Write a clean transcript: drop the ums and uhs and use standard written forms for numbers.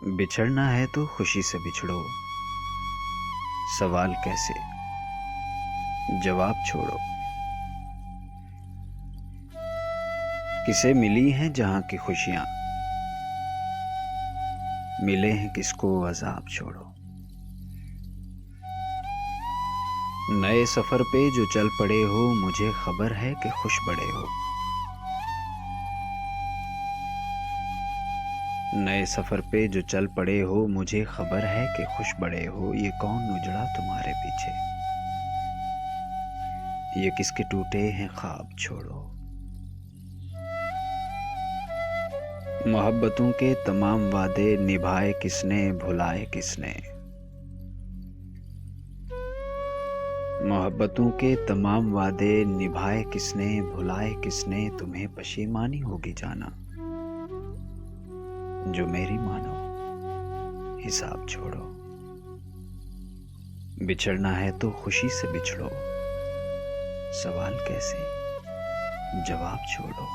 बिछड़ना है तो खुशी से बिछड़ो, सवाल कैसे, जवाब छोड़ो। किसे मिली हैं जहां की खुशियां, मिले हैं किसको अजाब छोड़ो। नए सफर पे जो चल पड़े हो, मुझे खबर है कि खुश बड़े हो। नए सफर पे जो चल पड़े हो, मुझे खबर है कि खुश बड़े हो। ये कौन उजड़ा तुम्हारे पीछे, ये किसके टूटे हैं ख्वाब छोड़ो। मोहब्बतों के तमाम वादे निभाए किसने, भुलाए किसने। मोहब्बतों के तमाम वादे निभाए किसने, भुलाए किसने। तुम्हें पशीमानी होगी जाना, जो मेरी मानो हिसाब छोड़ो। बिछड़ना है तो खुशी से बिछड़ो, सवाल कैसे, जवाब छोड़ो।